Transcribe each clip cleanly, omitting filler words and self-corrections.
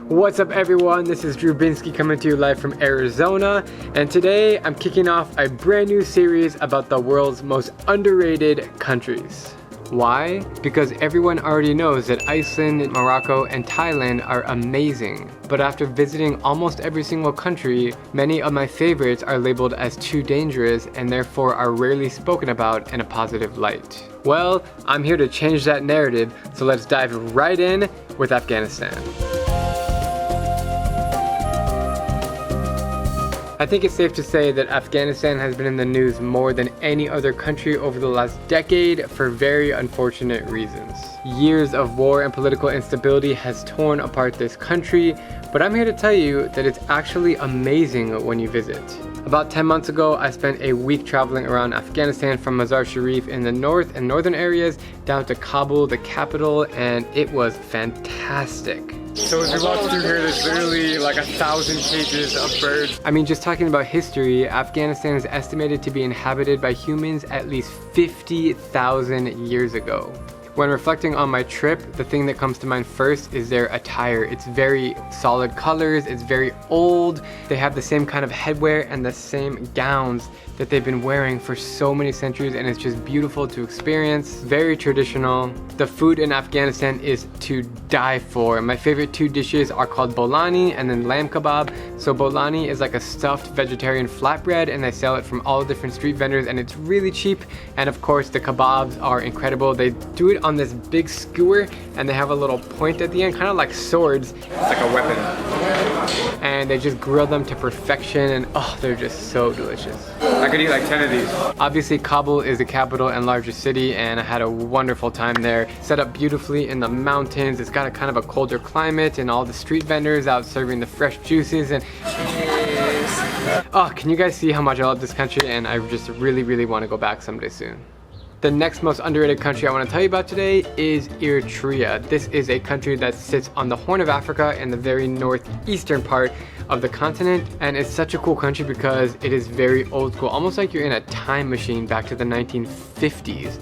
What's up everyone, this is Drew Binsky coming to you live from Arizona, and today I'm kicking off a brand new series about the world's most underrated countries. Why? Because everyone already knows that Iceland, Morocco, and Thailand are amazing. But after visiting almost every single country, many of my favorites are labeled as too dangerous and therefore are rarely spoken about in a positive light. Well, I'm here to change that narrative, so let's dive right in with Afghanistan. I think it's safe to say that Afghanistan has been in the news more than any other country over the last decade for very unfortunate reasons. Years of war and political instability has torn apart this country, but I'm here to tell you that it's actually amazing when you visit. About 10 months ago, I spent a week traveling around Afghanistan from Mazar Sharif in the north and northern areas down to Kabul, the capital, and it was fantastic. So as we walk through here, there's literally like 1,000 cages of birds. I mean, just talking about history, Afghanistan is estimated to be inhabited by humans at least 50,000 years ago. When reflecting on my trip, the thing that comes to mind first is their attire. It's very solid colors, it's very old. They have the same kind of headwear and the same gowns that they've been wearing for so many centuries, and it's just beautiful to experience. Very traditional. The food in Afghanistan is to die for. My favorite two dishes are called bolani and then lamb kebab. So bolani is like a stuffed vegetarian flatbread, and they sell it from all different street vendors, and it's really cheap. And of course the kebabs are incredible. They do it on this big skewer, and they have a little point at the end, kind of like swords. It's like a weapon. And they just grill them to perfection, and oh, they're just so delicious. I could eat like 10 of these. Obviously, Kabul is the capital and largest city, and I had a wonderful time there. Set up beautifully in the mountains. It's got a kind of a colder climate, and all the street vendors out serving the fresh juices. And oh, can you guys see how much I love this country? And I just really want to go back someday soon. The next most underrated country I want to tell you about today is Eritrea. This is a country that sits on the Horn of Africa in the very northeastern part of the continent, and it's such a cool country because it is very old school, almost like you're in a time machine back to the 1950s.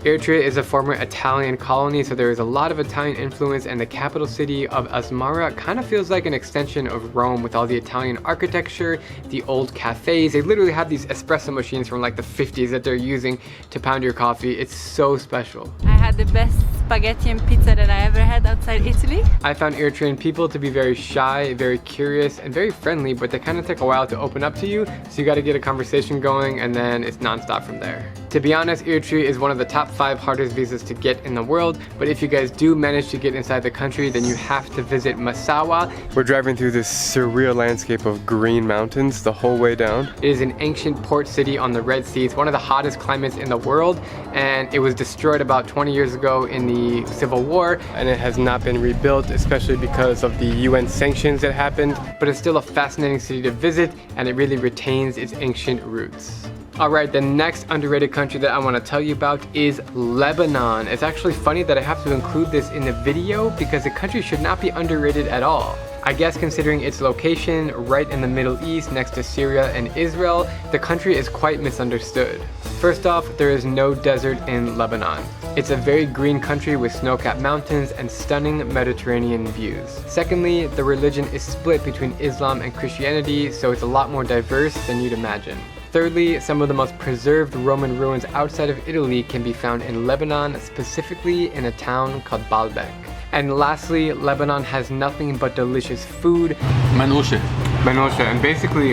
Eritrea is a former Italian colony, so there is a lot of Italian influence, and the capital city of Asmara kind of feels like an extension of Rome with all the Italian architecture, the old cafes. They literally have these espresso machines from like the 50s that they're using to pound your coffee. It's so special. I had the best spaghetti and pizza that I ever had outside Italy. I found Eritrean people to be very shy, very curious, and very friendly, but they kind of take a while to open up to you, so you got to get a conversation going, and then it's non-stop from there. To be honest, Eritrea is one of the top 5 hardest visas to get in the world, but if you guys do manage to get inside the country, then you have to visit Massawa. We're driving through this surreal landscape of green mountains the whole way down. It is an ancient port city on the Red Sea. It's one of the hottest climates in the world, and it was destroyed about 20 years ago in the Civil War, and it has not been rebuilt, especially because of the UN sanctions that happened, but it's still a fascinating city to visit, and it really retains its ancient roots. Alright, the next underrated country that I want to tell you about is Lebanon. It's actually funny that I have to include this in the video because the country should not be underrated at all. I guess considering its location right in the Middle East next to Syria and Israel, the country is quite misunderstood. First off, there is no desert in Lebanon. It's a very green country with snow-capped mountains and stunning Mediterranean views. Secondly, the religion is split between Islam and Christianity, so it's a lot more diverse than you'd imagine. Thirdly, some of the most preserved Roman ruins outside of Italy can be found in Lebanon, specifically in a town called Baalbek. And lastly, Lebanon has nothing but delicious food. Manouche. And basically,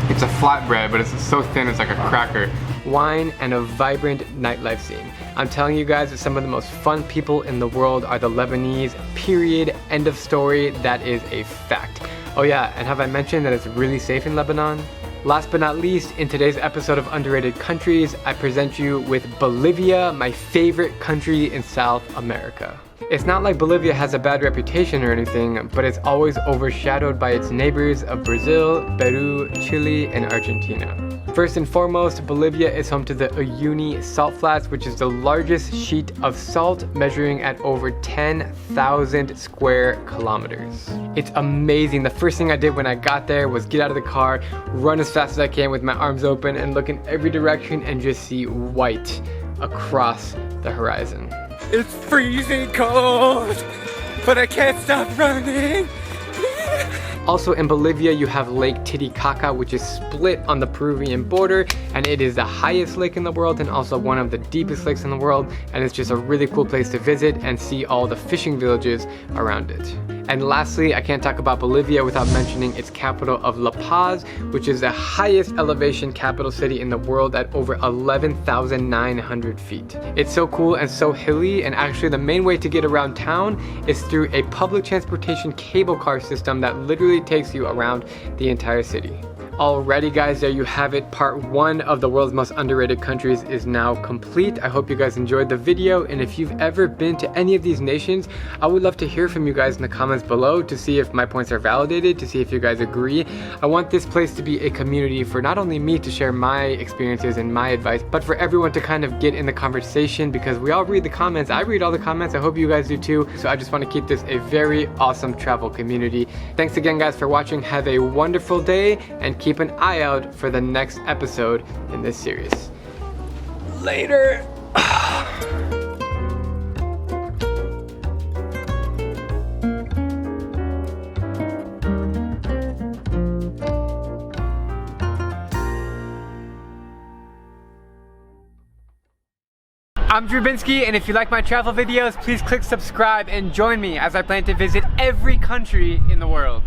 it's a flatbread, but it's so thin it's like a cracker. Wine, and a vibrant nightlife scene. I'm telling you guys that some of the most fun people in the world are the Lebanese, period, end of story. That is a fact. Oh yeah, and have I mentioned that it's really safe in Lebanon? Last but not least, in today's episode of Underrated Countries, I present you with Bolivia, my favorite country in South America. It's not like Bolivia has a bad reputation or anything, but it's always overshadowed by its neighbors of Brazil, Peru, Chile, and Argentina. First and foremost, Bolivia is home to the Uyuni Salt Flats, which is the largest sheet of salt, measuring at over 10,000 square kilometers. It's amazing. The first thing I did when I got there was get out of the car, run as fast as I can with my arms open, and look in every direction and just see white across the horizon. It's freezing cold, but I can't stop running. Also in Bolivia, you have Lake Titicaca, which is split on the Peruvian border, and it is the highest lake in the world and also one of the deepest lakes in the world, and it's just a really cool place to visit and see all the fishing villages around it. And lastly, I can't talk about Bolivia without mentioning its capital of La Paz, which is the highest elevation capital city in the world at over 11,900 feet. It's so cool and so hilly, and actually the main way to get around town is through a public transportation cable car system that literally takes you around the entire city. Alrighty guys, there you have it. Part 1 of the world's most underrated countries is now complete. I hope you guys enjoyed the video, and if you've ever been to any of these nations, I would love to hear from you guys in the comments below to see if my points are validated, to see if you guys agree. I want this place to be a community for not only me to share my experiences and my advice, but for everyone to kind of get in the conversation, because we all read the comments. I read all the comments. I hope you guys do too. So I just want to keep this a very awesome travel community. Thanks again guys for watching. Have a wonderful day, and keep an eye out for the next episode in this series. Later. I'm Drew Binsky, and if you like my travel videos, please click subscribe and join me as I plan to visit every country in the world.